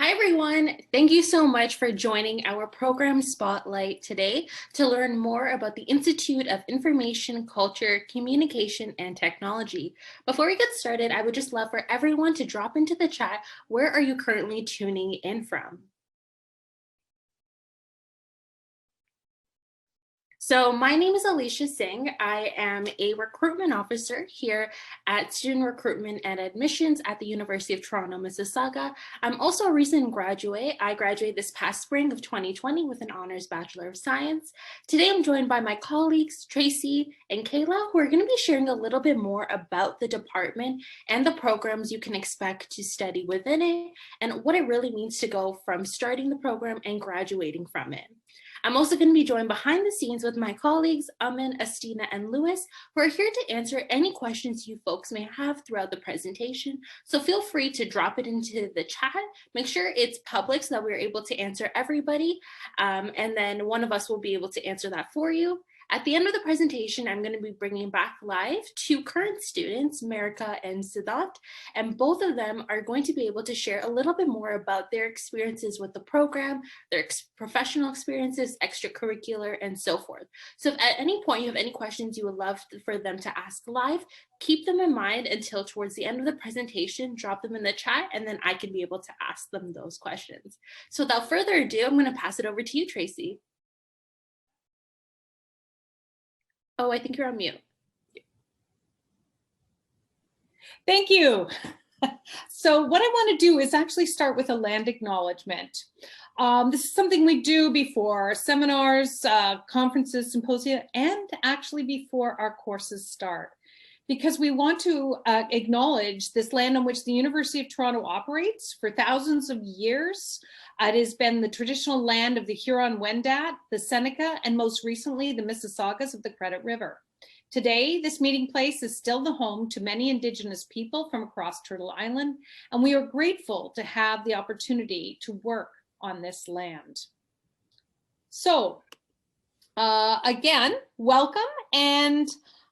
Hi, everyone. Thank you so much for joining our program Spotlight today to learn more about the Institute of Information, Culture, Communication, and Technology. Before we get started, I would just love for everyone to drop into the chat, where are you currently tuning in from? So my name is Alicia Singh. I am a recruitment officer here at Student Recruitment and Admissions at the University of Toronto, Mississauga. I'm also a recent graduate. I graduated this past spring of 2020 with an honors Bachelor of Science. Today I'm joined by my colleagues, Tracy and Kayla, who are going to be sharing a little bit more about the department and the programs you can expect to study within it and what it really means to go from starting the program and graduating from it. I'm also going to be joined behind the scenes with my colleagues, Amin, Astina, and Lewis, who are here to answer any questions you folks may have throughout the presentation. So feel free to drop it into the chat. Make sure it's public so that we're able to answer everybody. And then one of us will be able to answer that for you. At the end of the presentation, I'm going to be bringing back live two current students, Marika and Siddhant, and both of them are going to be able to share a little bit more about their experiences with the program, their professional experiences, extracurricular, and so forth. So if at any point you have any questions you would love for them to ask live, keep them in mind until towards the end of the presentation, drop them in the chat, and then I can be able to ask them those questions. So without further ado, I'm going to pass it over to you, Tracy. Oh, I think you're on mute. Thank you. So what I want to do is actually start with a land acknowledgement. This is something we do before seminars, conferences, symposia, and actually before our courses start, because we want to acknowledge this land on which the University of Toronto operates for thousands of years. It has been the traditional land of the Huron-Wendat, the Seneca, and most recently the Mississaugas of the Credit River. Today, this meeting place is still the home to many Indigenous people from across Turtle Island, and we are grateful to have the opportunity to work on this land. So, again, welcome, and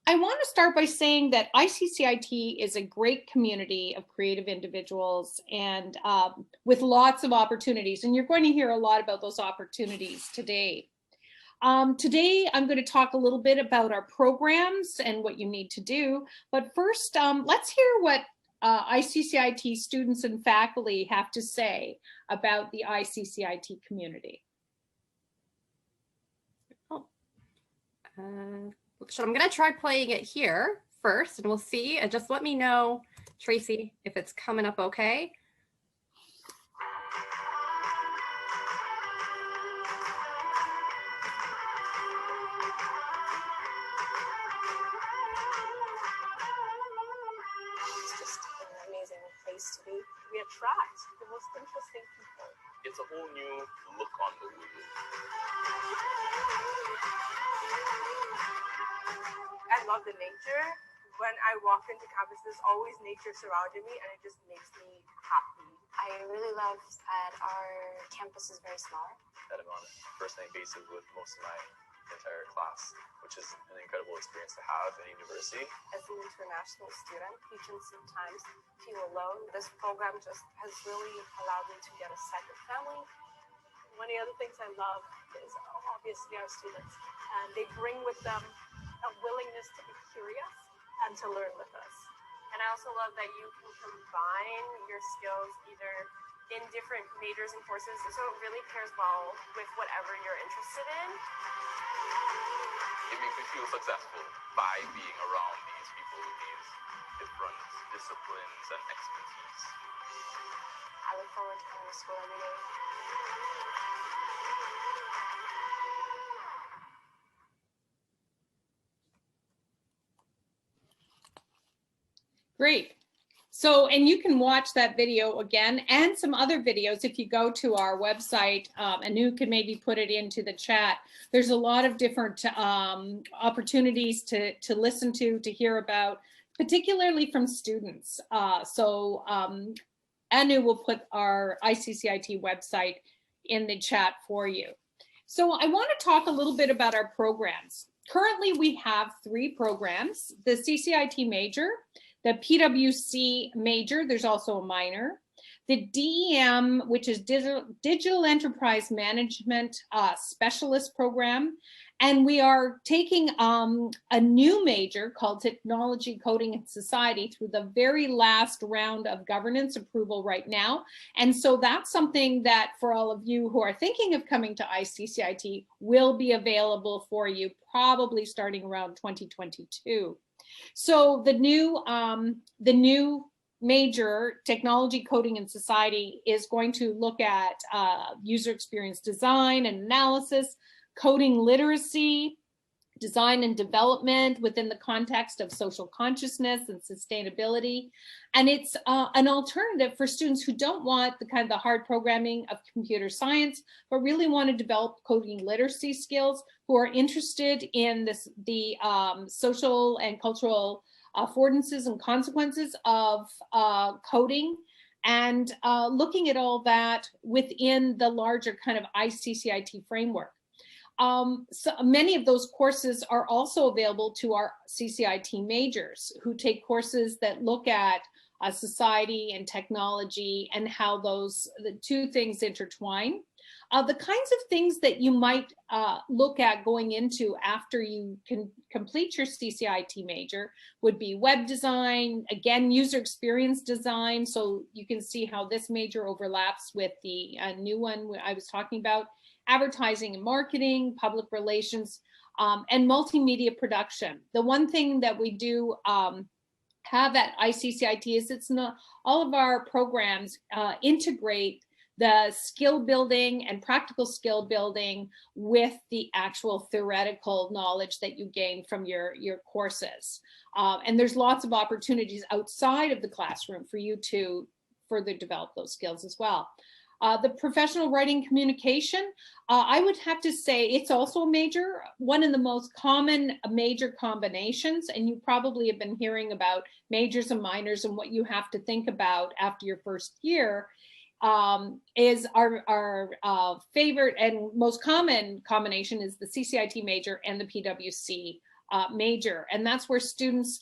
I want to start by saying that ICCIT is a great community of creative individuals and with lots of opportunities, and you're going to hear a lot about those opportunities today. Today, I'm going to talk a little bit about our programs and what you need to do. But first, let's hear what ICCIT students and faculty have to say about the ICCIT community. So I'm going to try playing it here first, and we'll see. And just let me know, Tracy, if it's coming up okay. To be. We attract the most interesting people. It's a whole new look on the world. I love the nature. When I walk into campus, there's always nature surrounding me, and it just makes me happy. I really love that our campus is very small. That I'm on a first name basis with most of my entire class, which is an incredible experience to have in university. As an international student, you can sometimes feel alone. This program just has really allowed me to get a second family. One of the other things I love is obviously our students, and they bring with them a willingness to be curious and to learn with us. And I also love that you can combine your skills either in different majors and courses, so it really pairs well with whatever you're interested in. It makes me feel successful by being around these people with these different disciplines and expertise. I look forward to coming to school every day. Great. So, and you can watch that video again and some other videos if you go to our website, and you can maybe put it into the chat. There's a lot of different opportunities to listen to hear about, particularly from students. Anu will put our ICCIT website in the chat for you. So I want to talk a little bit about our programs. Currently, we have 3 programs: the CCIT Major, the PWC Major, there's also a minor, The DEM, which is Digital Enterprise Management Specialist Program. And we are taking a new major called Technology, Coding, and Society through the very last round of governance approval right now. And so that's something that for all of you who are thinking of coming to ICCIT will be available for you probably starting around 2022. So the new major, Technology, Coding, and Society, is going to look at user experience design and analysis, coding literacy, design and development within the context of social consciousness and sustainability. And it's an alternative for students who don't want the kind of the hard programming of computer science, but really want to develop coding literacy skills, who are interested in the social and cultural affordances and consequences of coding, and looking at all that within the larger kind of ICCIT framework. So many of those courses are also available to our CCIT majors, who take courses that look at society and technology and how the two things intertwine. The kinds of things that you might look at going into after you can complete your CCIT major would be web design, again, user experience design. So you can see how this major overlaps with the new one I was talking about. Advertising and marketing, public relations, and multimedia production. The one thing that we do have at ICCIT is it's not all of our programs integrate the skill building and practical skill building with the actual theoretical knowledge that you gain from your courses. And there's lots of opportunities outside of the classroom for you to further develop those skills as well. The professional writing communication, I would have to say it's also a major, one of the most common major combinations, and you probably have been hearing about majors and minors and what you have to think about after your first year, is our favorite and most common combination is the CCIT major and the PwC major. And that's where students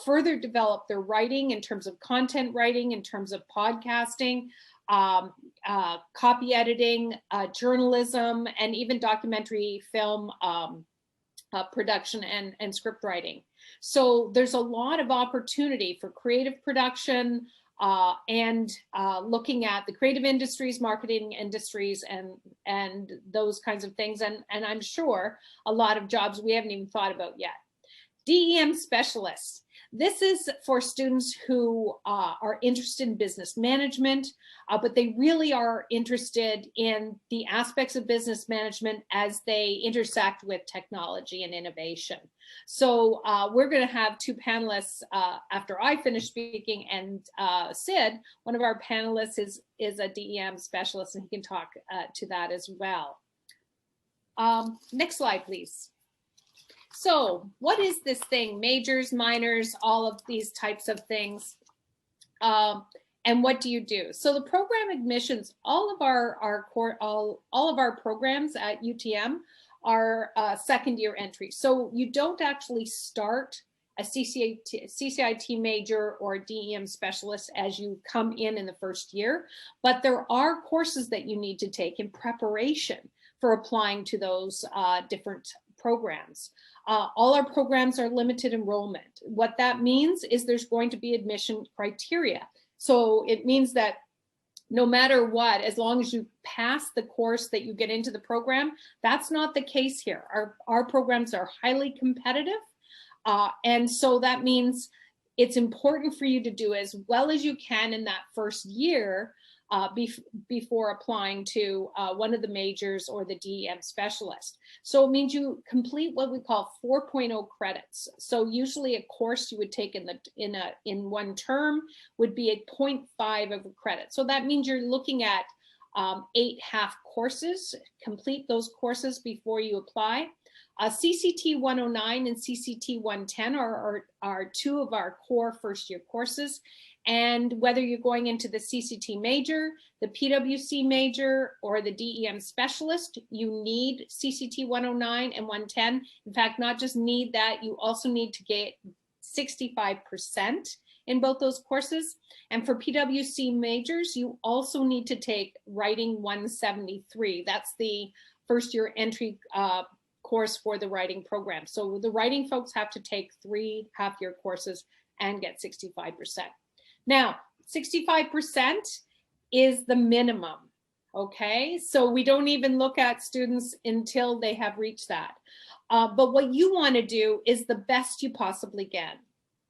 further develop their writing in terms of content writing, in terms of podcasting, copy editing, journalism, and even documentary film production and script writing. So there's a lot of opportunity for creative production and looking at the creative industries, marketing industries, and those kinds of things. And I'm sure a lot of jobs we haven't even thought about yet. DEM specialists. This is for students who are interested in business management, but they really are interested in the aspects of business management as they intersect with technology and innovation. So we're going to have two panelists after I finish speaking, and Sid, one of our panelists, is a DEM specialist, and he can talk to that as well. Next slide, please. So what is this thing? Majors, minors, all of these types of things. And what do you do? So the program admissions, all of our programs at UTM are second year entry. So you don't actually start a CCIT major or a DEM specialist as you come in the first year, but there are courses that you need to take in preparation for applying to those different programs. All our programs are limited enrollment. What that means is there's going to be admission criteria. So it means that no matter what, as long as you pass the course that you get into the program, that's not the case here. Our programs are highly competitive. And so that means it's important for you to do as well as you can in that first year before applying to one of the majors or the DEM specialist. So it means you complete what we call 4.0 credits. So usually a course you would take in one term would be a 0.5 of a credit. So that means you're looking at 8 half courses. Complete those courses before you apply. CCT 109 and CCT 110 are two of our core first year courses. And whether you're going into the CCT major, the PwC major, or the DEM specialist, you need CCT 109 and 110. In fact, not just need that, you also need to get 65% in both those courses. And for PwC majors, you also need to take Writing 173. That's the first year entry course for the writing program. So the writing folks have to take 3 half-year courses and get 65%. Now, 65% is the minimum, okay? So we don't even look at students until they have reached that. But what you want to do is the best you possibly can.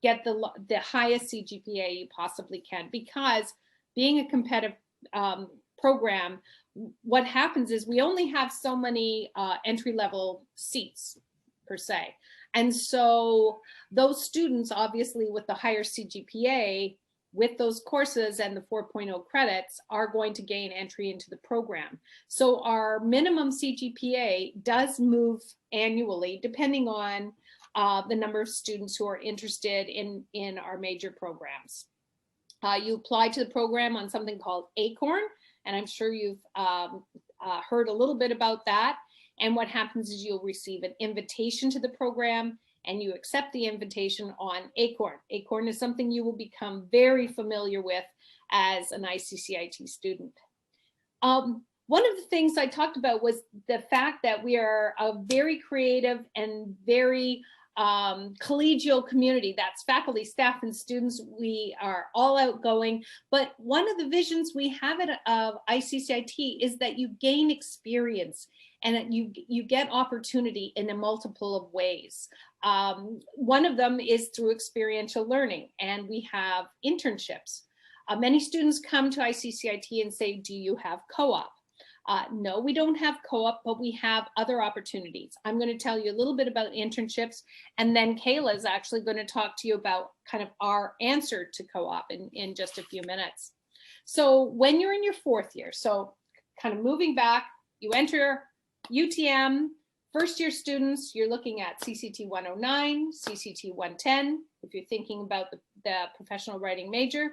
Get the highest CGPA you possibly can, because being a competitive program, what happens is we only have so many entry-level seats per se. And so those students, obviously with the higher CGPA, with those courses and the 4.0 credits, are going to gain entry into the program. So our minimum CGPA does move annually, depending on the number of students who are interested in our major programs. You apply to the program on something called ACORN, and I'm sure you've heard a little bit about that. And what happens is you'll receive an invitation to the program, and you accept the invitation on ACORN. ACORN is something you will become very familiar with as an ICCIT student. One of the things I talked about was the fact that we are a very creative and very collegial community. That's faculty, staff, and students. We are all outgoing, but one of the visions we have at ICCIT is that you gain experience and that you get opportunity in a multiple of ways. One of them is through experiential learning, and we have internships. Many students come to ICCIT and say, do you have co-op? No, we don't have co-op, but we have other opportunities. I'm going to tell you a little bit about internships, and then Kayla is actually going to talk to you about kind of our answer to co-op in just a few minutes. So when you're in your 4th year, so kind of moving back, you enter UTM, first year students, you're looking at CCT 109, CCT 110. If you're thinking about the professional writing major,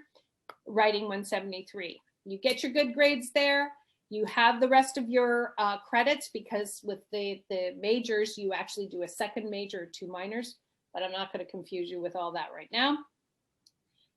Writing 173. You get your good grades there. You have the rest of your credits, because with the majors, you actually do a second major, 2 minors, but I'm not going to confuse you with all that right now.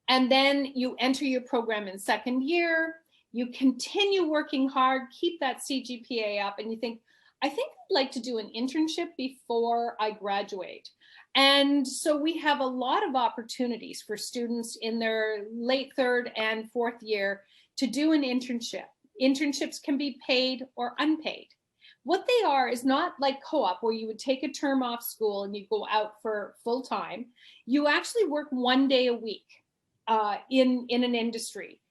And then you enter your program in 2nd year. You continue working hard, keep that CGPA up, and you think, I think I'd like to do an internship before I graduate. And so we have a lot of opportunities for students in their late 3rd and 4th year to do an internship. Internships can be paid or unpaid. What they are is not like co-op, where you would take a term off school and you go out for full time. You actually work 1 day a week in an industry.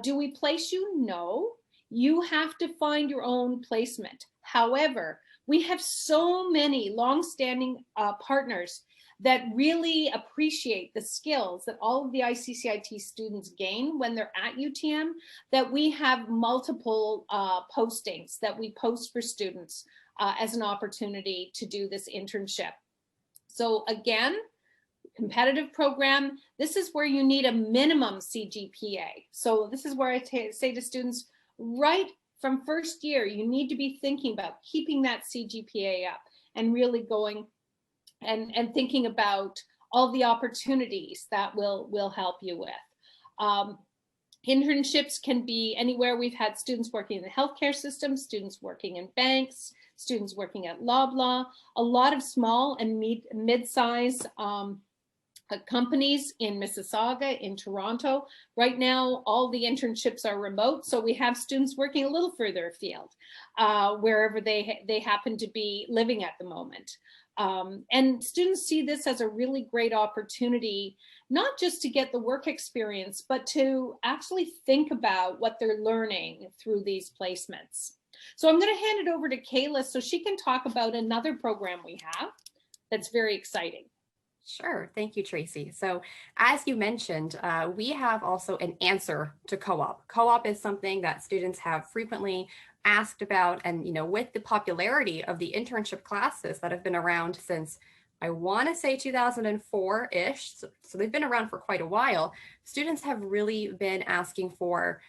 Do we place you? No. You have to find your own placement. However, we have so many long-standing partners that really appreciate the skills that all of the ICCIT students gain when they're at UTM, that we have multiple postings that we post for students as an opportunity to do this internship. So again, competitive program, this is where you need a minimum CGPA. So this is where I say to students, right from 1st year, you need to be thinking about keeping that CGPA up and really going and thinking about all the opportunities that will help you with. Internships can be anywhere. We've had students working in the healthcare system, students working in banks, students working at Loblaw, a lot of small and mid-size companies in Mississauga, in Toronto. Right now, all the internships are remote, so we have students working a little further afield, wherever they happen to be living at the moment. And students see this as a really great opportunity, not just to get the work experience, but to actually think about what they're learning through these placements. So I'm going to hand it over to Kayla so she can talk about another program we have that's very exciting. Sure. Thank you, Tracy. So as you mentioned, we have also an answer to co-op. Co-op is something that students have frequently asked about, and with the popularity of the internship classes that have been around since, I want to say 2004-ish, so they've been around for quite a while. students have really been asking for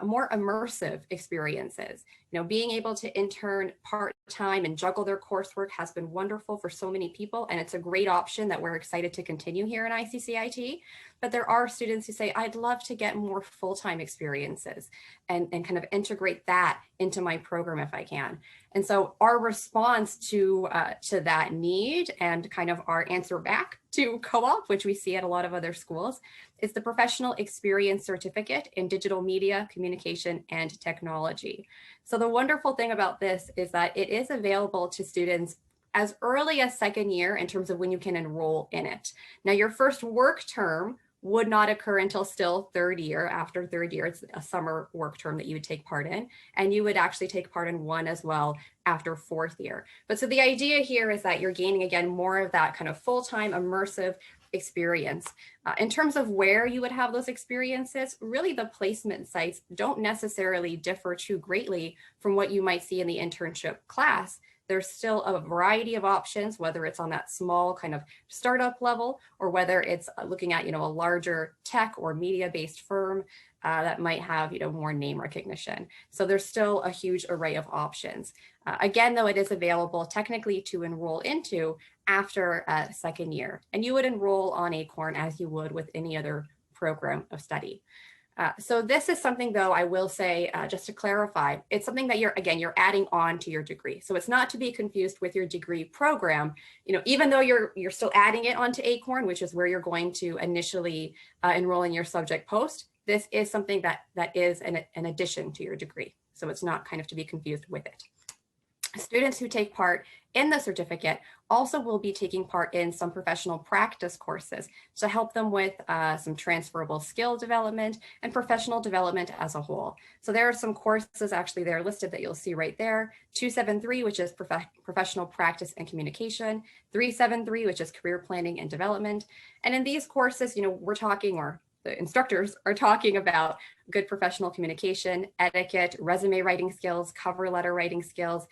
more immersive experiences. You know, being able to intern part-time and juggle their coursework has been wonderful for so many people, and it's a great option that we're excited to continue here in ICCIT. But there are students who say, I'd love to get more full-time experiences and kind of integrate that into my program if I can. And so our response to that need and kind of our answer back to co-op, which we see at a lot of other schools, is the Professional Experience Certificate in Digital Media, Communication, and Technology. So the wonderful thing about this is that it is available to students as early as second year in terms of when you can enroll in it. Now, your first work term would not occur until still third year. After third year, it's a summer work term that you would take part in, and you would actually take part in one as well after fourth year. But so the idea here is that you're gaining, again, more of that kind of full-time immersive experience. In terms of where you would have those experiences, really the placement sites don't necessarily differ too greatly from what you might see in the internship class. There's still a variety of options, whether it's on that small kind of startup level or whether it's looking at, a larger tech or media-based firm that might have, more name recognition. So there's still a huge array of options. Again, though, it is available technically to enroll into after second year, and you would enroll on Acorn as you would with any other program of study. So this is something, though, I will say, just to clarify, it's something that you're adding on to your degree. So it's not to be confused with your degree program. Even though you're still adding it onto Acorn, which is where you're going to initially enroll in your subject post, this is something that is an addition to your degree. So it's not kind of to be confused with it. Students who take part in the certificate also will be taking part in some professional practice courses to help them with some transferable skill development and professional development as a whole. So there are some courses actually there listed that you'll see right there. 273, which is professional practice and communication. 373, which is career planning and development. And in these courses, we're talking, or the instructors are talking about good professional communication, etiquette, resume writing skills, cover letter writing skills,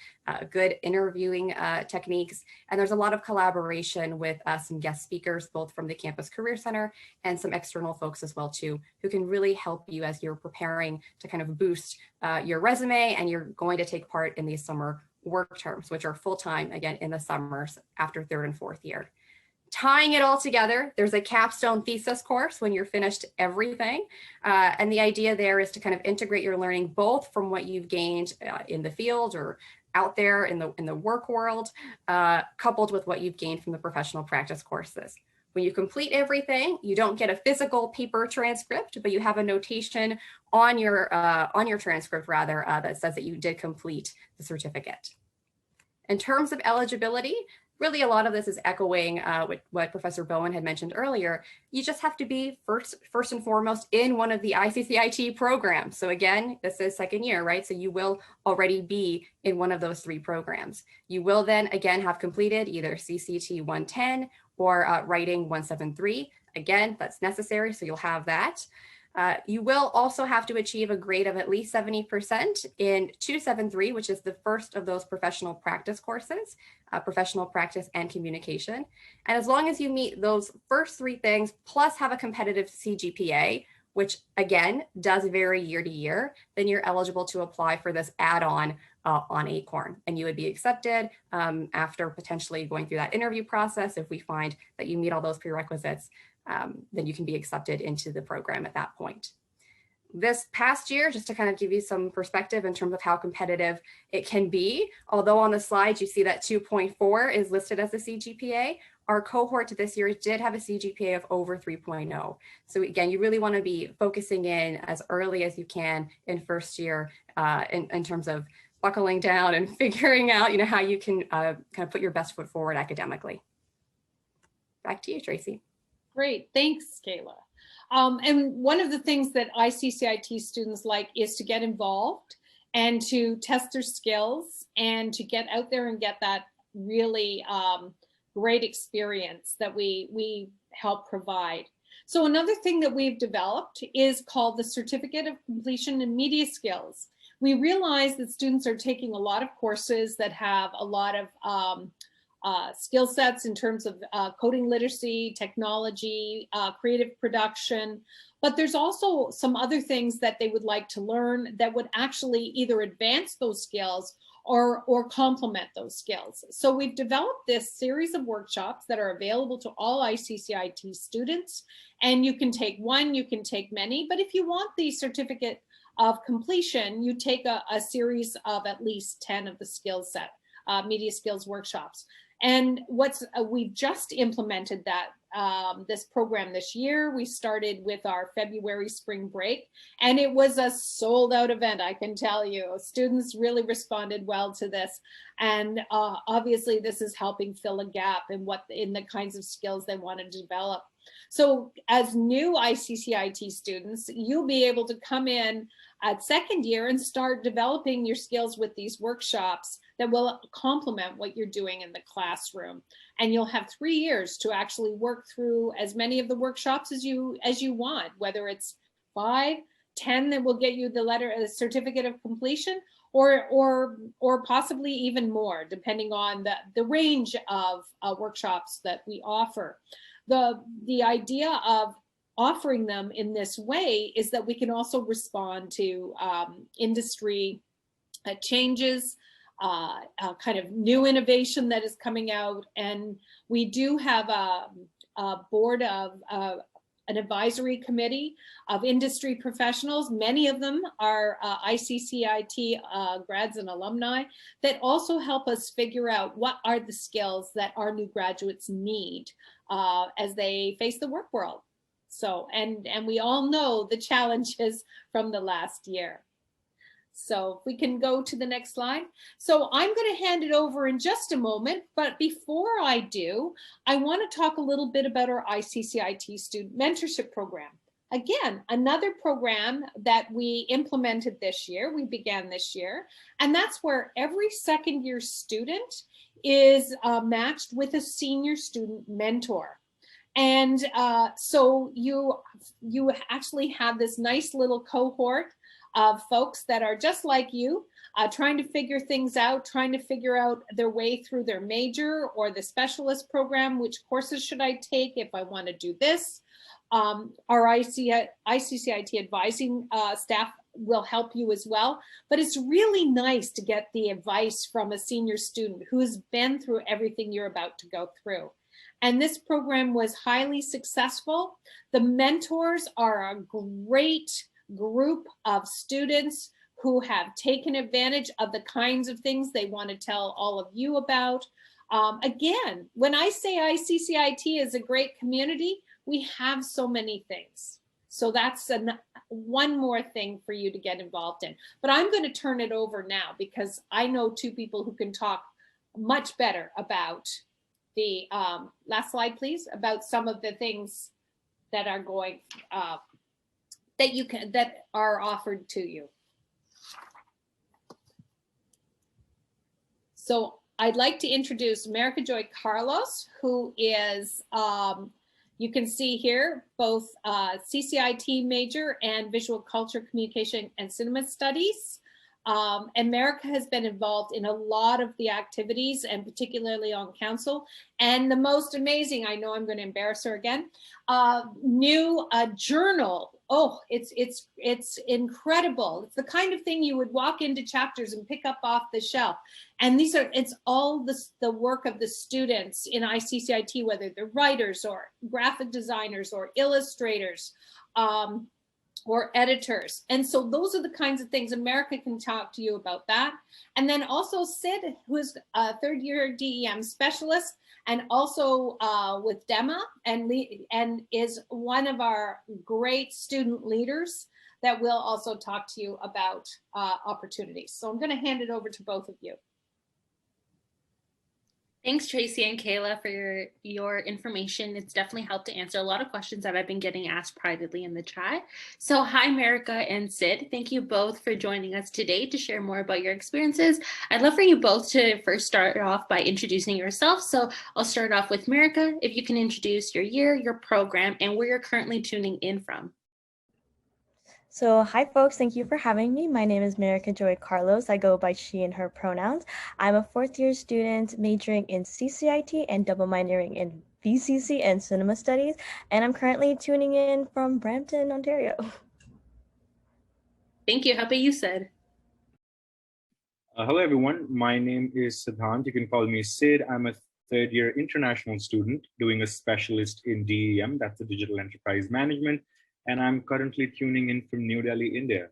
good interviewing techniques. And there's a lot of collaboration with some guest speakers, both from the Campus Career Center and some external folks as well too, who can really help you as you're preparing to kind of boost your resume and you're going to take part in these summer work terms, which are full-time, again, in the summers after third and fourth year. Tying it all together, there's a capstone thesis course when you're finished everything. And the idea there is to kind of integrate your learning both from what you've gained in the field or out there in the work world, coupled with what you've gained from the professional practice courses. When you complete everything, you don't get a physical paper transcript, but you have a notation on your transcript rather that says that you did complete the certificate. In terms of eligibility, really, a lot of this is echoing what Professor Bowen had mentioned earlier. You just have to be first and foremost in one of the ICCIT programs. So again, this is second year, right? So you will already be in one of those three programs. You will then again have completed either CCT 110 or Writing 173. Again, that's necessary, so you'll have that. You will also have to achieve a grade of at least 70% in 273, which is the first of those professional practice courses, professional practice and communication. And as long as you meet those first three things, plus have a competitive CGPA, which again does vary year to year, then you're eligible to apply for this add-on on Acorn. And you would be accepted after potentially going through that interview process. If we find that you meet all those prerequisites, then you can be accepted into the program at that point. This past year, just to kind of give you some perspective in terms of how competitive it can be, although on the slides you see that 2.4 is listed as the CGPA, our cohort this year did have a CGPA of over 3.0. So again, you really want to be focusing in as early as you can in first year in terms of buckling down and figuring out how you can kind of put your best foot forward academically. Back to you, Tracy. Great, thanks, Kayla. And one of the things that ICCIT students like is to get involved and to test their skills and to get out there and get that really great experience that we help provide. So another thing that we've developed is called the Certificate of Completion in Media Skills. We realize that students are taking a lot of courses that have a lot of skill sets in terms of coding literacy, technology, creative production. But there's also some other things that they would like to learn that would actually either advance those skills or complement those skills. So we've developed this series of workshops that are available to all ICCIT students. And you can take one, you can take many, but if you want the certificate of completion, you take a series of at least 10 of the skill set, media skills workshops. And we've just implemented that this program this year. We started with our February spring break, and it was a sold out event, I can tell you. Students really responded well to this. And obviously this is helping fill a gap in the kinds of skills they want to develop. So as new ICCIT students, you'll be able to come in at second year and start developing your skills with these workshops that will complement what you're doing in the classroom. And you'll have 3 years to actually work through as many of the workshops as you want, whether it's 5, 10 that will get you the certificate of completion, or possibly even more, depending on the range of workshops that we offer. The idea of offering them in this way is that we can also respond to industry changes, kind of new innovation that is coming out. And we do have a board of an advisory committee of industry professionals. Many of them are ICCIT grads and alumni that also help us figure out what are the skills that our new graduates need as they face the work world. So, and we all know the challenges from the last year. So if we can go to the next slide. So I'm going to hand it over in just a moment, but before I do, I want to talk a little bit about our ICCIT student mentorship program. Again, another program that we implemented this year, we began this year, and that's where every second year student is matched with a senior student mentor. And so you actually have this nice little cohort of folks that are just like you, trying to figure things out, trying to figure out their way through their major or the specialist program. Which courses should I take if I want to do this? Our ICCIT advising staff will help you as well. But it's really nice to get the advice from a senior student who's been through everything you're about to go through. And this program was highly successful. The mentors are a great group of students who have taken advantage of the kinds of things they want to tell all of you about. Again, when I say ICCIT is a great community, we have so many things. So that's one more thing for you to get involved in. But I'm going to turn it over now because I know two people who can talk much better about the last slide, please, about some of the things that are going that are offered to you. So I'd like to introduce America Joy Carlos, who is, you can see here, both CCIT Major and Visual Culture, Communication, and Cinema Studies. America has been involved in a lot of the activities, and particularly on council. And the most amazing, I know I'm going to embarrass her again, new journal. Oh, it's incredible. It's the kind of thing you would walk into chapters and pick up off the shelf. And it's all the work of the students in ICCIT, whether they're writers or graphic designers or illustrators, or editors. And so those are the kinds of things America can talk to you about that. And then also Sid, who's a third year DEM specialist and also with DEMA and is one of our great student leaders that will also talk to you about opportunities. So I'm going to hand it over to both of you. Thanks, Tracy and Kayla, for your information. It's definitely helped to answer a lot of questions that I've been getting asked privately in the chat. So hi, America and Sid. Thank you both for joining us today to share more about your experiences. I'd love for you both to first start off by introducing yourself. So I'll start off with America. If you can introduce your year, your program, and where you're currently tuning in from. So, hi folks, thank you for having me. My name is Merica Joy Carlos. I go by she and her pronouns. I'm a fourth year student majoring in CCIT and double minoring in VCC and cinema studies, and I'm currently tuning in from Brampton, Ontario. Thank you. How about you, Sid? Hello, everyone. My name is Siddhant. You can call me Sid. I'm a third year international student doing a specialist in DEM, that's the Digital Enterprise Management, and I'm currently tuning in from New Delhi, India.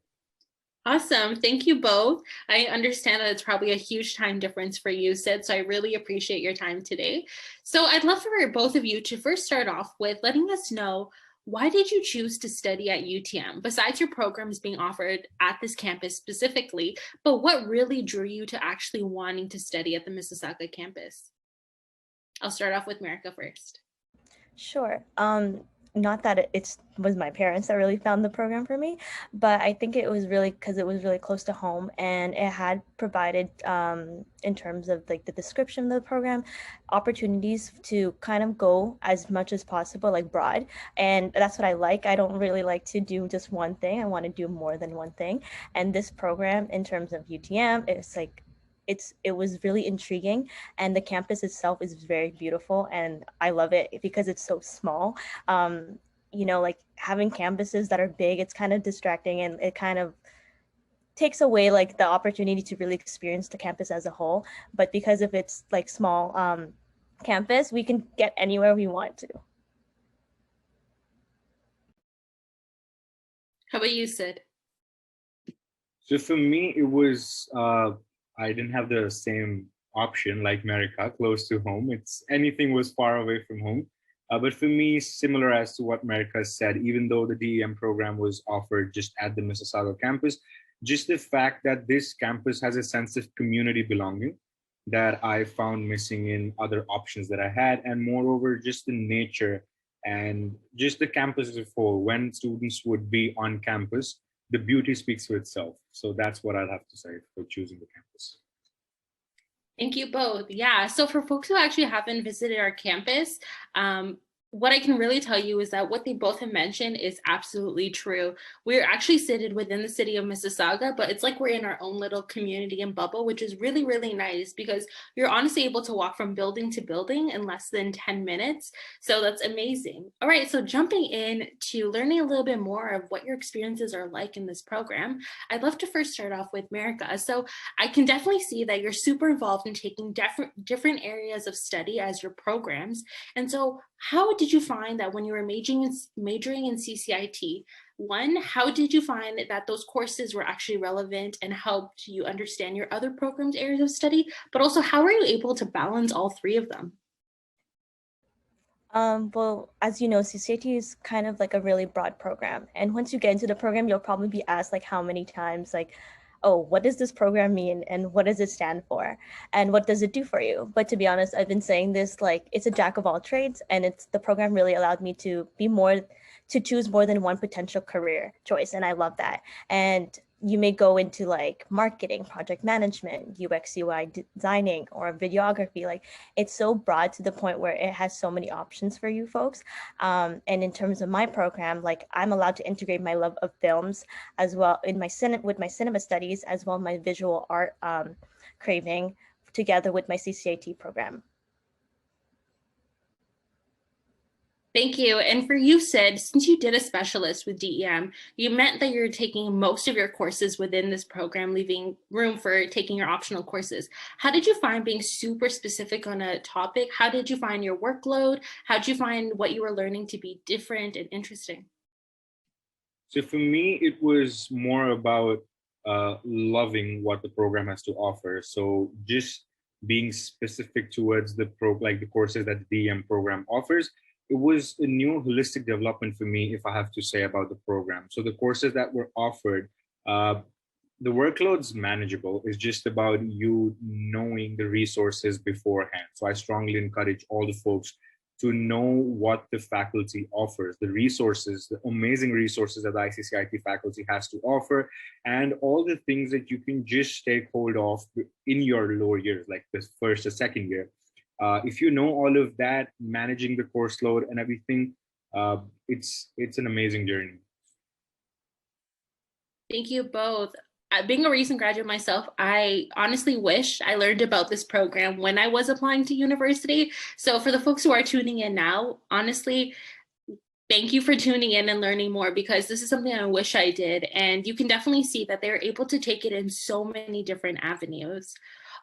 Awesome. Thank you both. I understand that it's probably a huge time difference for you, Sid, so I really appreciate your time today. So I'd love for both of you to first start off with letting us know, why did you choose to study at UTM, besides your programs being offered at this campus specifically, but what really drew you to actually wanting to study at the Mississauga campus? I'll start off with Merica first. Sure. Not that it was my parents that really found the program for me, but I think it was really because it was really close to home, and it had provided, in terms of like the description of the program, opportunities to kind of go as much as possible, like broad. And that's what I like. I don't really like to do just one thing. I want to do more than one thing. And this program, in terms of UTM, it was really intriguing, and the campus itself is very beautiful, and I love it because it's so small. Like having campuses that are big, it's kind of distracting, and it kind of takes away like the opportunity to really experience the campus as a whole. But because if it's like small campus, we can get anywhere we want to. How about you, Sid? So for me, it was, I didn't have the same option like America, close to home. Anything was far away from home. But for me, similar as to what America said, even though the DEM program was offered just at the Mississauga campus, just the fact that this campus has a sense of community belonging that I found missing in other options that I had. And moreover, just the nature and just the campus as a whole, when students would be on campus, the beauty speaks for itself. So that's what I'd have to say for choosing the campus. Thank you both. Yeah, so for folks who actually haven't visited our campus, what I can really tell you is that what they both have mentioned is absolutely true. We're actually seated within the city of Mississauga, but it's like we're in our own little community and bubble, which is really, really nice because you're honestly able to walk from building to building in less than 10 minutes. So that's amazing. All right, so jumping in to learning a little bit more of what your experiences are like in this program, I'd love to first start off with Merica. So I can definitely see that you're super involved in taking different areas of study as your programs. And so how did you find that when you were majoring in CCIT, one, how did you find that those courses were actually relevant and helped you understand your other programs' areas of study, but also how were you able to balance all three of them? Well, as you know, CCIT is kind of like a really broad program. And once you get into the program, you'll probably be asked like how many times, like, oh, what does this program mean? And what does it stand for? And what does it do for you? But to be honest, I've been saying this, like, it's a jack of all trades. And the program really allowed me to choose more than one potential career choice. And I love that. And you may go into like marketing, project management, UX, UI designing, or videography. Like it's so broad to the point where it has so many options for you folks. And in terms of my program, like I'm allowed to integrate my love of films as well in with my cinema studies, as well as my visual art craving together with my CCIT program. Thank you. And for you, Sid, since you did a specialist with DEM, you meant that you're taking most of your courses within this program, leaving room for taking your optional courses. How did you find being super specific on a topic? How did you find your workload? How did you find what you were learning to be different and interesting? So for me, it was more about loving what the program has to offer. So just being specific towards the courses that the DEM program offers, it was a new holistic development for me, if I have to say, about the program. So the courses that were offered, the workload's manageable. It's just about you knowing the resources beforehand. So I strongly encourage all the folks to know what the faculty offers, the resources, the amazing resources that the ICCIT faculty has to offer, and all the things that you can just take hold of in your lower years, like the first or second year. If you know all of that, managing the course load and everything, it's an amazing journey. Thank you both. Being a recent graduate myself, I honestly wish I learned about this program when I was applying to university. So for the folks who are tuning in now, honestly, thank you for tuning in and learning more, because this is something I wish I did. And you can definitely see that they're able to take it in so many different avenues.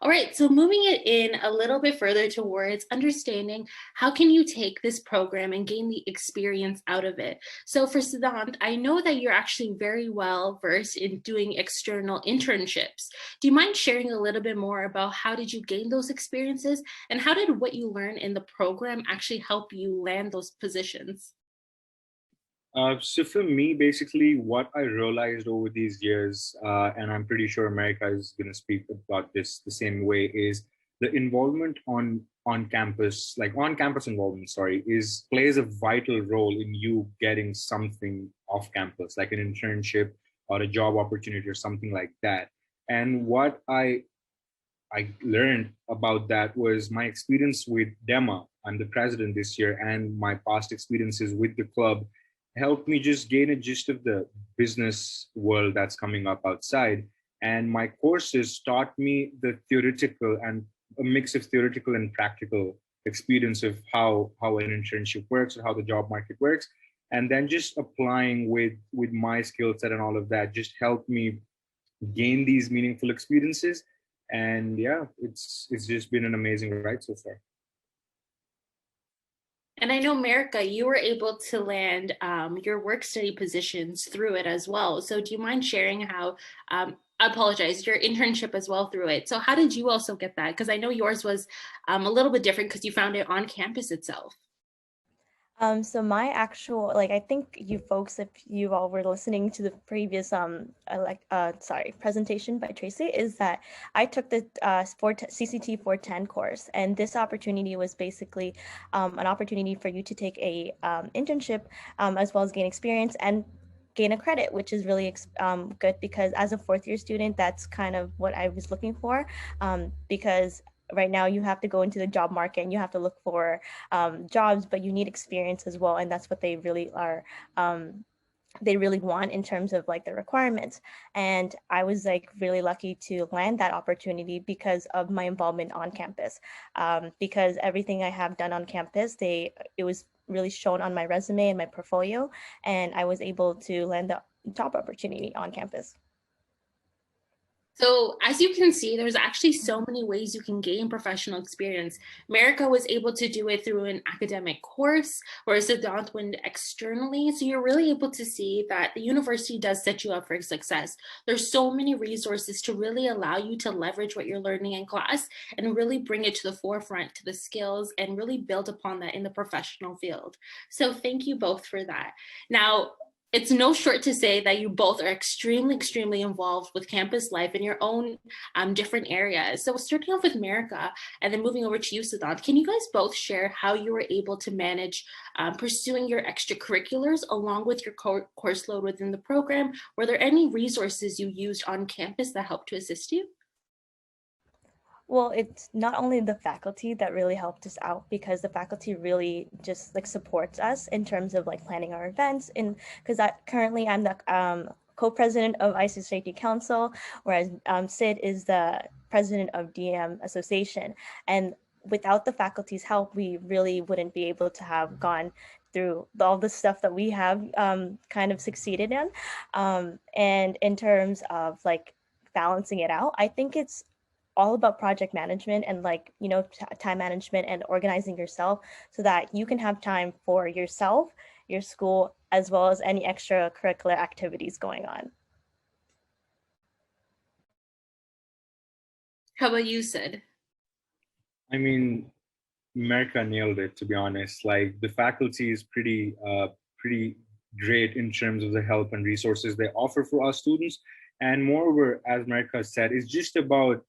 All right, so moving it in a little bit further towards understanding how can you take this program and gain the experience out of it. So for Siddhant, I know that you're actually very well versed in doing external internships. Do you mind sharing a little bit more about how did you gain those experiences, and how did what you learned in the program actually help you land those positions? So for me, basically, what I realized over these years, and I'm pretty sure America is going to speak about this the same way, is the involvement on campus, like on campus involvement, sorry, is plays a vital role in you getting something off campus, like an internship or a job opportunity or something like that. And what I learned about that was my experience with DEMA. I'm the president this year, and my past experiences with the club helped me just gain a gist of the business world that's coming up outside. And my courses taught me the theoretical and a mix of theoretical and practical experience of how an internship works or how the job market works. And then just applying with my skill set and all of that just helped me gain these meaningful experiences. And yeah, it's just been an amazing ride so far. And I know, Merica, you were able to land your work study positions through it as well. So do you mind sharing how, I apologize, your internship as well through it. So how did you also get that? Because I know yours was a little bit different because you found it on campus itself. So my actual, like, I think you folks, if you all were listening to the previous, presentation by Tracy, is that I took the CCT 410 course, and this opportunity was basically an opportunity for you to take a internship as well as gain experience and gain a credit, which is really good, because as a fourth year student, that's kind of what I was looking for, because right now you have to go into the job market and you have to look for jobs, but you need experience as well, and that's what they really are, they really want in terms of like the requirements. And I was like really lucky to land that opportunity because of my involvement on campus, because everything I have done on campus, it was really shown on my resume and my portfolio, and I was able to land the job opportunity on campus. So as you can see, there's actually so many ways you can gain professional experience. Merica was able to do it through an academic course, whereas Siddhant went externally. So you're really able to see that the university does set you up for success. There's so many resources to really allow you to leverage what you're learning in class and really bring it to the forefront, to the skills, and really build upon that in the professional field. So thank you both for that. Now, it's no short to say that you both are extremely, extremely involved with campus life in your own different areas. So starting off with Merica and then moving over to you, Siddhant, can you guys both share how you were able to manage pursuing your extracurriculars along with your course load within the program? Were there any resources you used on campus that helped to assist you? Well, it's not only the faculty that really helped us out, because the faculty really just like supports us in terms of like planning our events. And because currently I'm the co-president of IOCIT Council, whereas Sid is the president of DM Association. And without the faculty's help, we really wouldn't be able to have gone through all the stuff that we have kind of succeeded in. And in terms of like balancing it out, I think it's all about project management and like, you know, time management and organizing yourself so that you can have time for yourself, your school, as well as any extracurricular activities going on. How about you, Sid? I mean, America nailed it, to be honest. Like the faculty is pretty great in terms of the help and resources they offer for our students. And moreover, as America said, it's just about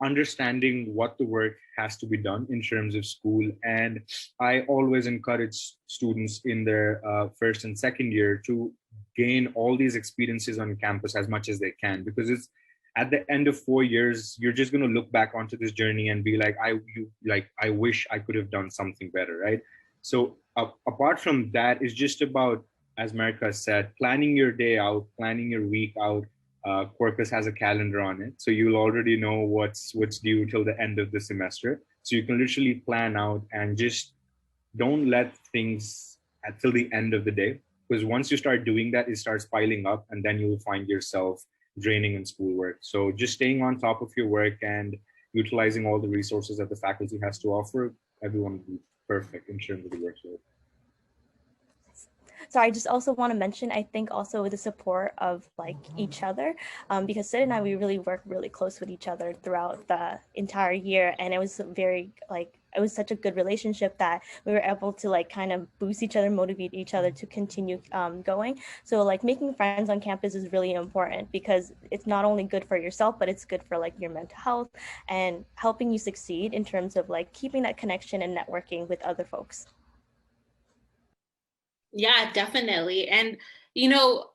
understanding what the work has to be done in terms of school. And I always encourage students in their first and second year to gain all these experiences on campus as much as they can, because it's at the end of 4 years, you're just going to look back onto this journey and be like, I wish I could have done something better, right? So apart from that, it's just about as Marika said, planning your day out, planning your week out. Quarkus has a calendar on it, so you'll already know what's due till the end of the semester. So you can literally plan out and just don't let things till the end of the day, because once you start doing that, it starts piling up, and then you'll find yourself draining in schoolwork. So just staying on top of your work and utilizing all the resources that the faculty has to offer, everyone will be perfect in terms of the workload. So I just also want to mention, I think also the support of like each other, because Sid and I, we really work really close with each other throughout the entire year. And it was very like, it was such a good relationship that we were able to like kind of boost each other, motivate each other to continue going. So like making friends on campus is really important because it's not only good for yourself, but it's good for like your mental health and helping you succeed in terms of like keeping that connection and networking with other folks. Yeah, definitely. And, you know,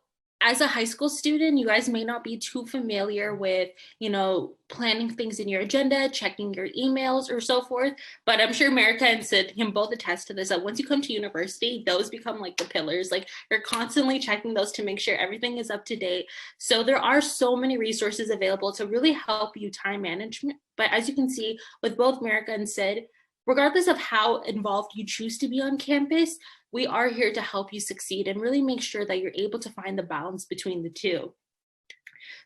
as a high school student, you guys may not be too familiar with, you know, planning things in your agenda, checking your emails or so forth. But I'm sure America and Sid can both attest to this, that once you come to university, those become like the pillars. Like you're constantly checking those to make sure everything is up to date. So there are so many resources available to really help you time management. But as you can see with both America and Sid, regardless of how involved you choose to be on campus, we are here to help you succeed and really make sure that you're able to find the balance between the two.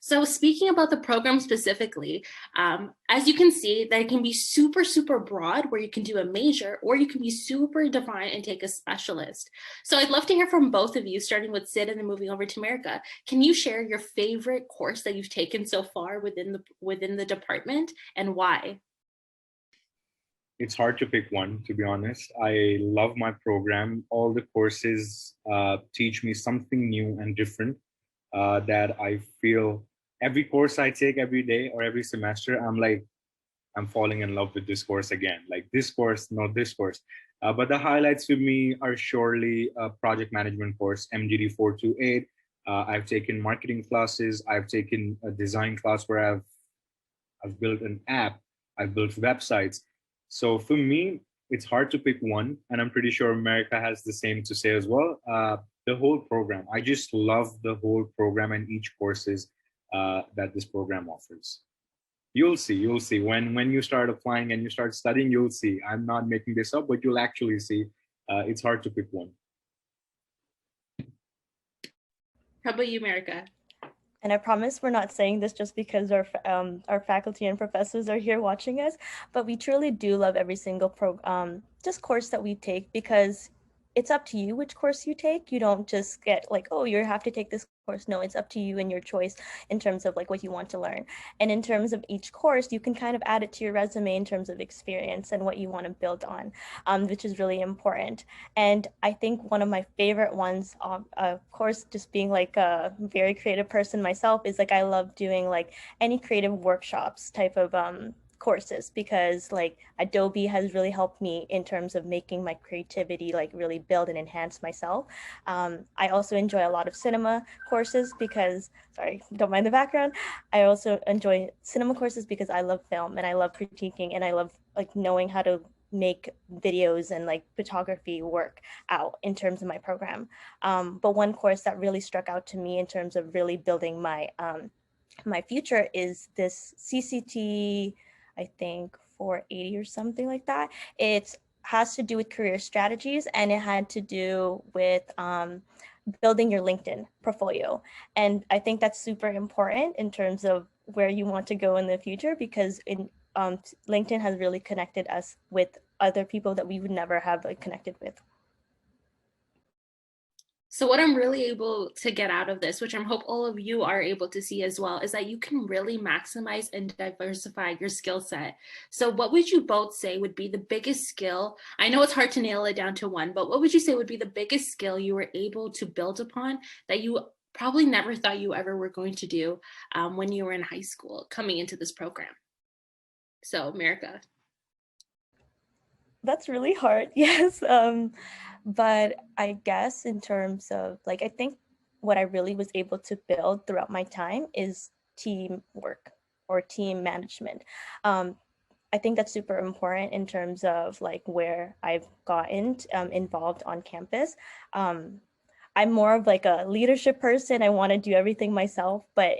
So speaking about the program specifically, as you can see, that it can be super, super broad where you can do a major, or you can be super defined and take a specialist. So I'd love to hear from both of you, starting with Sid and then moving over to America. Can you share your favorite course that you've taken so far within the department and why? It's hard to pick one, to be honest. I love my program. All the courses teach me something new and different that I feel every course I take every day or every semester, I'm falling in love with this course again. Like this course, not this course. But the highlights for me are surely a project management course, MGD 428. I've taken marketing classes. I've taken a design class where I've built an app. I've built websites. So for me, it's hard to pick one, and I'm pretty sure America has the same to say as well. The whole program, I just love the whole program and each courses that this program offers. You'll see. When you start applying and you start studying, you'll see. I'm not making this up, but you'll actually see. It's hard to pick one. How about you, America? And I promise we're not saying this just because our faculty and professors are here watching us, but we truly do love every single just course that we take, because it's up to you which course you take. You don't just get like, oh, you have to take this course. No, it's up to you and your choice in terms of like what you want to learn. And in terms of each course, you can kind of add it to your resume in terms of experience and what you want to build on, which is really important. And I think one of my favorite ones, of course, just being like a very creative person myself, is like I love doing like any creative workshops type of courses, because like Adobe has really helped me in terms of making my creativity like really build and enhance myself. I also enjoy a lot of cinema courses because, sorry, don't mind the background. I also enjoy cinema courses because I love film and I love critiquing and I love like knowing how to make videos and like photography work out in terms of my program. But one course that really struck out to me in terms of really building my my future is this CCT, I think 480 or something like that. It has to do with career strategies, and it had to do with building your LinkedIn portfolio. And I think that's super important in terms of where you want to go in the future, because LinkedIn has really connected us with other people that we would never have like connected with. So what I'm really able to get out of this, which I hope all of you are able to see as well, is that you can really maximize and diversify your skill set. So what would you both say would be the biggest skill? I know it's hard to nail it down to one, but what would you say would be the biggest skill you were able to build upon that you probably never thought you ever were going to do when you were in high school coming into this program? So America. That's really hard, yes. But I guess in terms of like, I think what I really was able to build throughout my time is teamwork or team management. I think that's super important in terms of like where I've gotten involved on campus. I'm more of like a leadership person. I want to do everything myself, but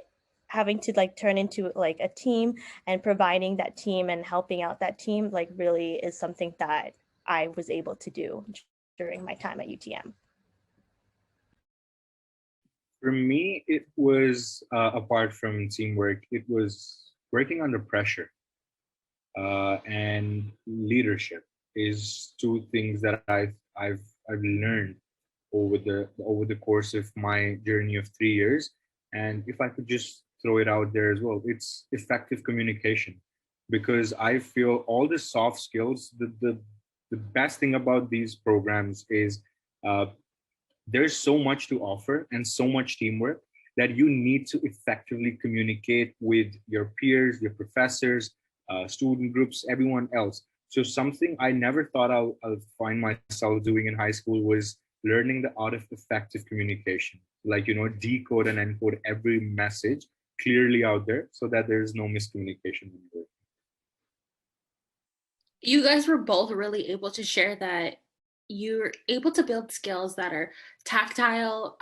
having to like turn into like a team and providing that team and helping out that team like really is something that I was able to do during my time at UTM. For me, it was apart from teamwork, it was working under pressure, and leadership is two things that I've learned over the course of my journey of 3 years. And if I could just throw it out there as well, it's effective communication, because I feel all the soft skills, the best thing about these programs is uh, there's so much to offer and so much teamwork that you need to effectively communicate with your peers, your professors, student groups, everyone else. So something I never thought I'll find myself doing in high school was learning the art of effective communication. Like, decode and encode every message clearly out there so that there's no miscommunication. You guys were both really able to share that you're able to build skills that are tactile,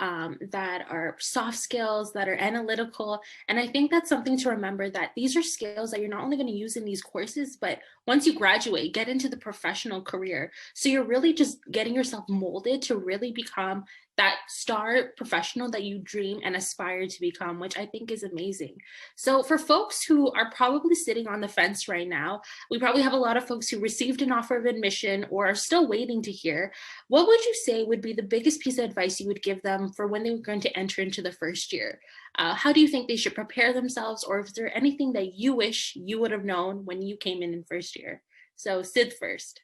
that are soft skills, that are analytical. And I think that's something to remember, that these are skills that you're not only going to use in these courses, but once you graduate, get into the professional career. So you're really just getting yourself molded to really become that star professional that you dream and aspire to become, which I think is amazing. So for folks who are probably sitting on the fence right now, we probably have a lot of folks who received an offer of admission or are still waiting to hear. What would you say would be the biggest piece of advice you would give them for when they were going to enter into the first year? How do you think they should prepare themselves, or is there anything that you wish you would have known when you came in first year? So Sid first.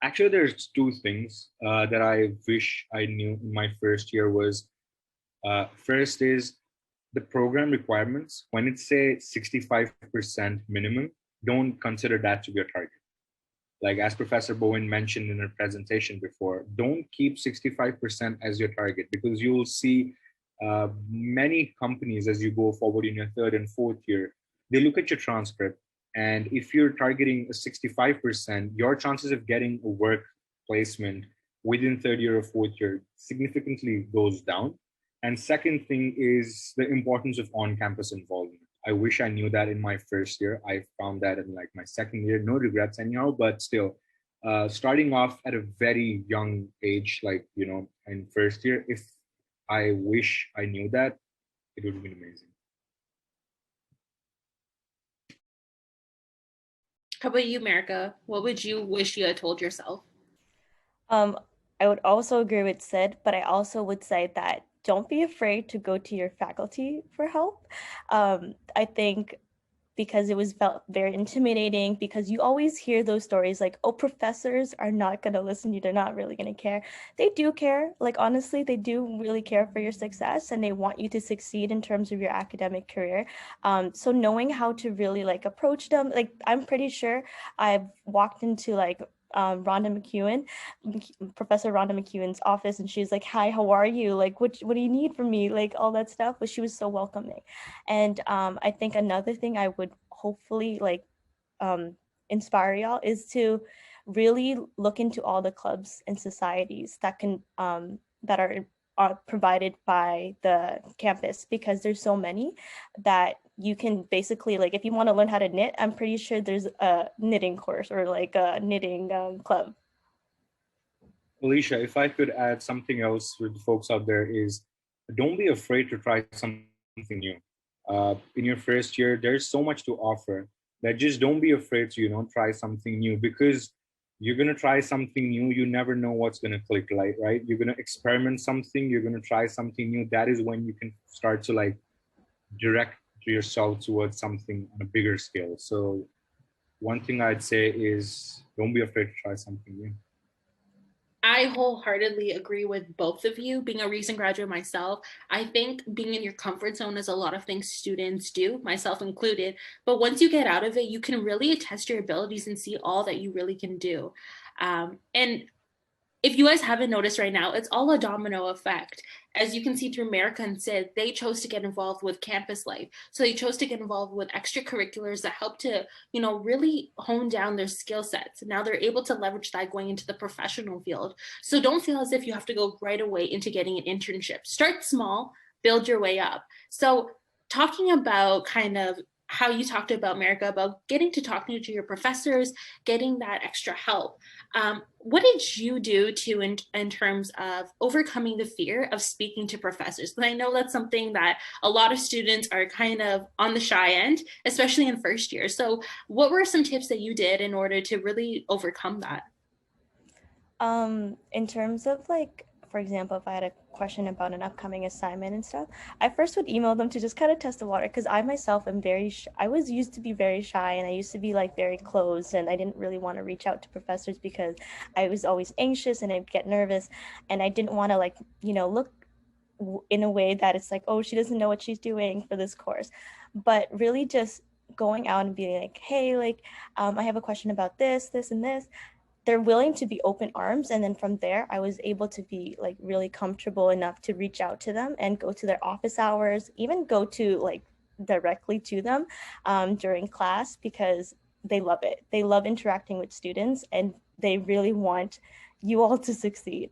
Actually, there's two things that I wish I knew in my first year was, first is the program requirements. When it say 65% minimum, don't consider that to be a target. Like as Professor Bowen mentioned in her presentation before, don't keep 65% as your target, because you will see many companies as you go forward in your third and fourth year, they look at your transcript. And if you're targeting a 65%, your chances of getting a work placement within third year or fourth year significantly goes down. And second thing is the importance of on-campus involvement. I wish I knew that in my first year. I found that in like my second year. No regrets anyhow, but still, starting off at a very young age, like, in first year, if I wish I knew that, it would have been amazing. How about you, America? What would you wish you had told yourself? I would also agree with Sid, but I also would say that don't be afraid to go to your faculty for help. I think because it was felt very intimidating, because you always hear those stories like, oh, professors are not going to listen to you, they're not really going to care. They do care. Like, honestly, they do really care for your success, and they want you to succeed in terms of your academic career. So knowing how to really like approach them, like I'm pretty sure I've walked into like Professor Rhonda McEwen's office, and she's like, hi, how are you? Like, what do you need from me? Like all that stuff. But she was so welcoming. And I think another thing I would hopefully like inspire y'all is to really look into all the clubs and societies that can that are provided by the campus, because there's so many that you can basically, like, if you want to learn how to knit, I'm pretty sure there's a knitting course or like a knitting club. Alicia, if I could add something else with the folks out there is, don't be afraid to try something new. In your first year, there's so much to offer that just don't be afraid to, try something new, because you're going to try something new. You never know what's going to click, right? You're going to experiment something. You're going to try something new. That is when you can start to like direct yourself towards something on a bigger scale. So one thing I'd say is don't be afraid to try something new. I wholeheartedly agree with both of you. Being a recent graduate myself, I think being in your comfort zone is a lot of things students do, myself included. But once you get out of it, you can really test your abilities and see all that you really can do. And if you guys haven't noticed right now, it's all a domino effect. As you can see through America and Sid, they chose to get involved with campus life. So they chose to get involved with extracurriculars that help to, really hone down their skill sets. Now they're able to leverage that going into the professional field. So don't feel as if you have to go right away into getting an internship. Start small, build your way up. So talking about kind of how you talked about America, about getting to talking to your professors, getting that extra help. What did you do in terms of overcoming the fear of speaking to professors? Because I know that's something that a lot of students are kind of on the shy end, especially in first year. So what were some tips that you did in order to really overcome that? In terms of like, for example, if I had a question about an upcoming assignment and stuff, I first would email them to just kind of test the water, because I myself am I was used to be very shy, and I used to be like very closed, and I didn't really want to reach out to professors because I was always anxious and I'd get nervous, and I didn't want to like, look in a way that it's like, oh, she doesn't know what she's doing for this course. But really just going out and being like, hey, like, I have a question about this, and this. They're willing to be open arms. And then from there, I was able to be like really comfortable enough to reach out to them and go to their office hours, even go to like directly to them during class, because they love it. They love interacting with students, and they really want you all to succeed.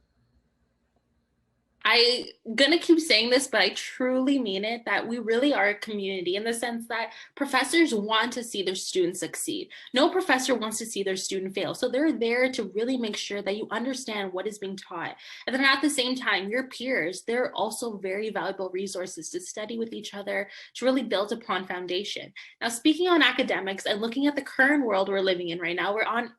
I'm gonna keep saying this, but I truly mean it, that we really are a community in the sense that professors want to see their students succeed. No professor wants to see their student fail. So they're there to really make sure that you understand what is being taught. And then at the same time, your peers, they're also very valuable resources to study with each other, to really build upon foundation. Now, speaking on academics and looking at the current world we're living in right now,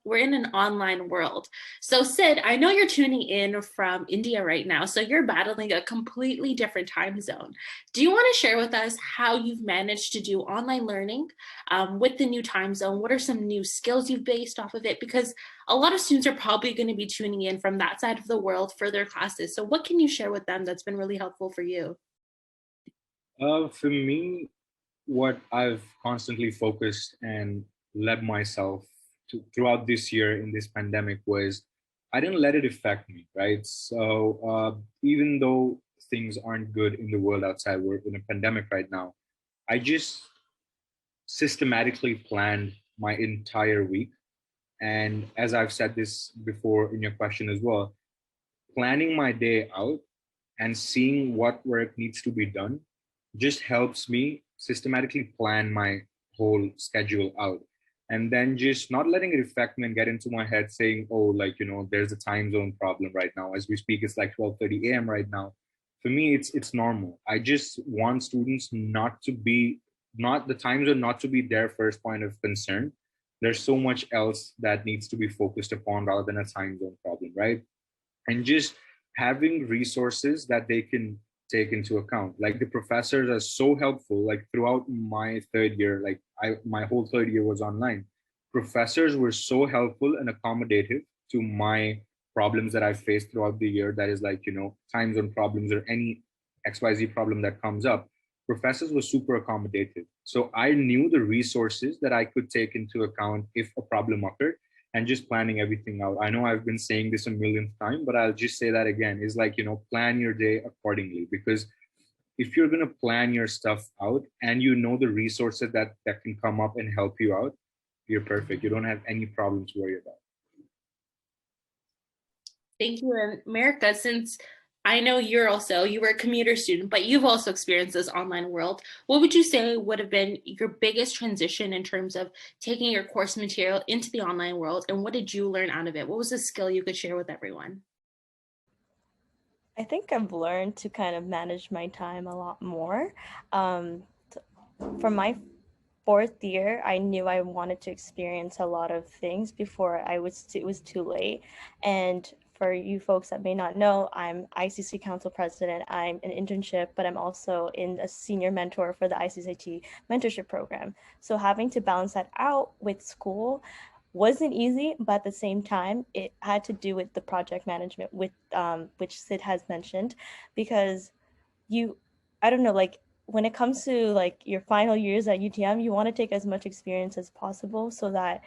we're in an online world. So Sid, I know you're tuning in from India right now. So you're battling a completely different time zone. Do you want to share with us how you've managed to do online learning with the new time zone? What are some new skills you've based off of it? Because a lot of students are probably going to be tuning in from that side of the world for their classes. So what can you share with them that's been really helpful for you? For me, what I've constantly focused and led myself throughout this year in this pandemic was I didn't let it affect me, right? So even though things aren't good in the world outside, we're in a pandemic right now, I just systematically planned my entire week. And as I've said this before in your question as well, planning my day out and seeing what work needs to be done just helps me systematically plan my whole schedule out, and then just not letting it affect me and get into my head saying, oh, like, there's a time zone problem right now. As we speak, it's like 12:30 a.m. right now. For me, it's normal. I just want students not the time zone not to be their first point of concern. There's so much else that needs to be focused upon rather than a time zone problem, right? And just having resources that they can take into account. Like the professors are so helpful. Like throughout my third year, like my whole third year was online. Professors were so helpful and accommodative to my problems that I faced throughout the year. That is like, time zone problems or any XYZ problem that comes up. Professors were super accommodative. So I knew the resources that I could take into account if a problem occurred, and just planning everything out. I know I've been saying this a millionth time, but I'll just say that again, is like, plan your day accordingly, because if you're going to plan your stuff out and the resources that can come up and help you out, you're perfect. You don't have any problem to worry about. Thank you. And America, since I know you were a commuter student, but you've also experienced this online world. What would you say would have been your biggest transition in terms of taking your course material into the online world? And what did you learn out of it? What was a skill you could share with everyone? I think I've learned to kind of manage my time a lot more. For my fourth year, I knew I wanted to experience a lot of things before it was too late. And for you folks that may not know, I'm ICC Council President. I'm an internship, but I'm also a senior mentor for the ICCIT mentorship program. So having to balance that out with school wasn't easy, but at the same time, it had to do with the project management, with which Sid has mentioned, because I don't know, like when it comes to like your final years at UTM, you want to take as much experience as possible so that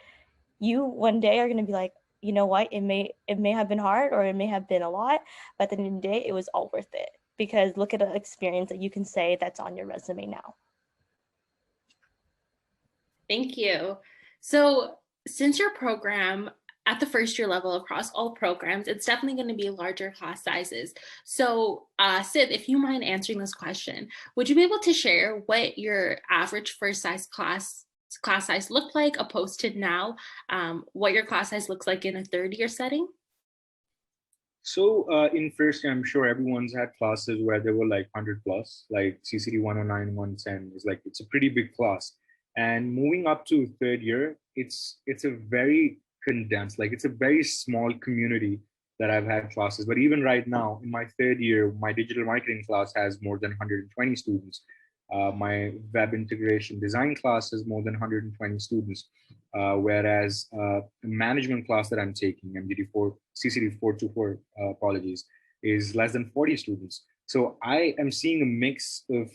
you one day are going to be like, you know what, it may have been hard or it may have been a lot, but at the end of the day, it was all worth it, because look at the experience that you can say that's on your resume now. Thank you. So since your program at the first year level across all programs, it's definitely going to be larger class sizes. So Sid, if you mind answering this question, would you be able to share what your average first class size looked like opposed to now, what your class size looks like in a third year setting? So in first year, I'm sure everyone's had classes where there were like 100 plus, like CCD 109, 110 is like, it's a pretty big class. And moving up to third year, it's a very condensed, like it's a very small community that I've had classes. But even right now, in my third year, my digital marketing class has more than 120 students. My web integration design class has more than 120 students. Whereas management class that I'm taking, MDD4, CCD 424, apologies, is less than 40 students. So I am seeing a mix of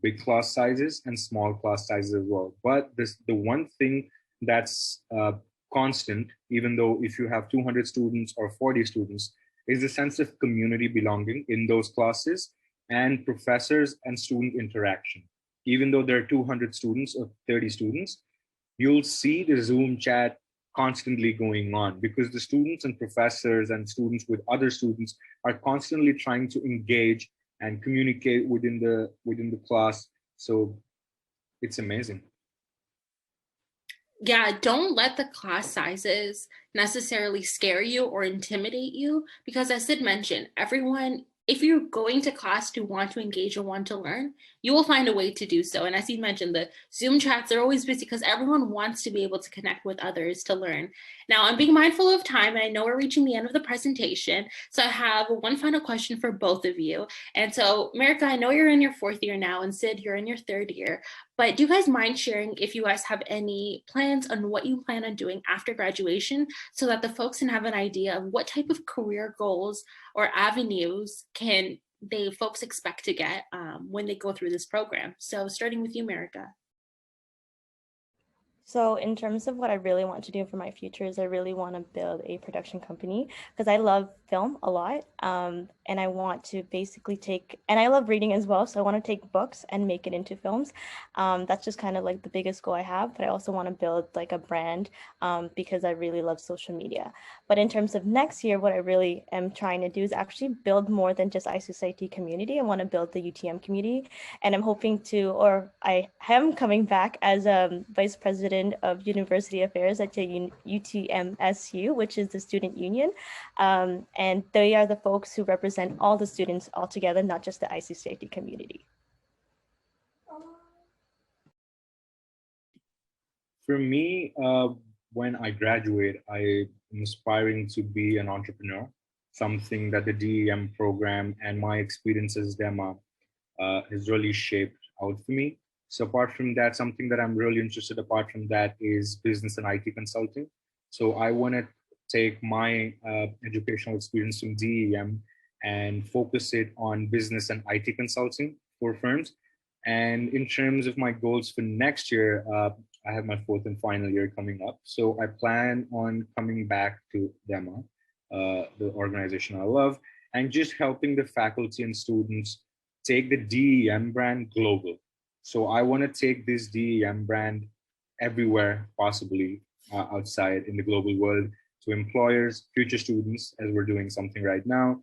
big class sizes and small class sizes as well. But the one thing that's constant, even though if you have 200 students or 40 students, is the sense of community belonging in those classes and professors and student interaction. Even though there are 200 students or 30 students, you'll see the Zoom chat constantly going on because the students and professors and students with other students are constantly trying to engage and communicate within the class. So it's amazing. Yeah, don't let the class sizes necessarily scare you or intimidate you, because as Sid mentioned, everyone, if you're going to class to want to engage and want to learn, you will find a way to do so. And as he mentioned, the Zoom chats are always busy because everyone wants to be able to connect with others to learn. Now, I'm being mindful of time, and I know we're reaching the end of the presentation. So I have one final question for both of you. And so, Marika, I know you're in your fourth year now, and Sid, you're in your third year. But do you guys mind sharing if you guys have any plans on what you plan on doing after graduation so that the folks can have an idea of what type of career goals or avenues can folks expect to get when they go through this program? So starting with you, Marika. So in terms of what I really want to do for my future is I really want to build a production company because I love film a lot. And I want to basically and I love reading as well. So I want to take books and make it into films. That's just kind of like the biggest goal I have. But I also want to build like a brand because I really love social media. But in terms of next year, what I really am trying to do is actually build more than just IOCIT community. I want to build the UTM community. And I'm hoping to, or I am coming back as a vice president of University Affairs at the UTMSU, which is the student union. And they are the folks who represent all the students all together, not just the IOCIT community. For me, when I graduate, I am aspiring to be an entrepreneur, something that the DEM program and my experience as DEMA has really shaped out for me. So apart from that, something that I'm really interested apart from that is business and IT consulting. So I want to take my educational experience from DEM and focus it on business and IT consulting for firms. And in terms of my goals for next year, I have my fourth and final year coming up. So I plan on coming back to DEMA, the organization I love, and just helping the faculty and students take the DEM brand global. So I want to take this DEM brand everywhere possibly outside in the global world to employers, future students, as we're doing something right now,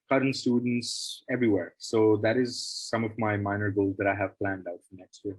current students, everywhere. So that is some of my minor goals that I have planned out for next year.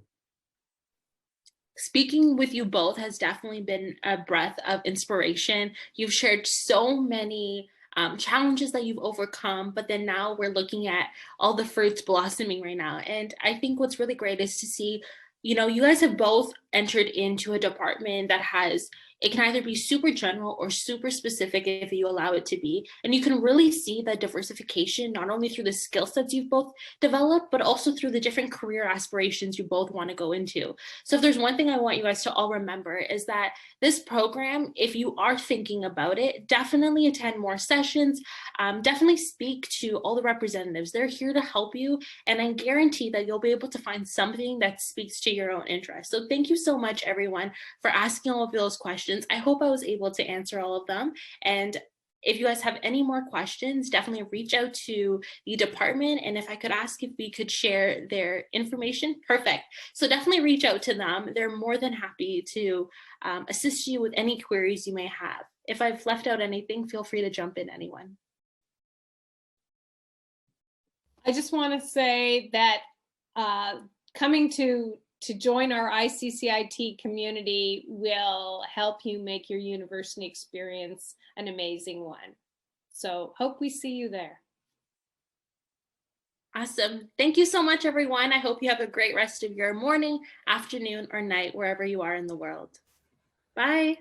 Speaking with you both has definitely been a breath of inspiration. You've shared so many challenges that you've overcome, but then now we're looking at all the fruits blossoming right now. And I think what's really great is to see, you know, you guys have both entered into a department that has, it can either be super general or super specific if you allow it to be. And you can really see the diversification, not only through the skill sets you've both developed, but also through the different career aspirations you both want to go into. So if there's one thing I want you guys to all remember is that this program, if you are thinking about it, definitely attend more sessions, definitely speak to all the representatives. They're here to help you. And I guarantee that you'll be able to find something that speaks to your own interest. So thank you so much, everyone, for asking all of those questions. questions. I hope I was able to answer all of them. And if you guys have any more questions, definitely reach out to the department. And if I could ask if we could share their information, perfect. So definitely reach out to them. They're more than happy to assist you with any queries you may have. If I've left out anything, feel free to jump in, anyone. I just want to say that coming to join our ICCIT community will help you make your university experience an amazing one. So hope we see you there. Awesome. Thank you so much, everyone. I hope you have a great rest of your morning, afternoon, or night, wherever you are in the world. Bye.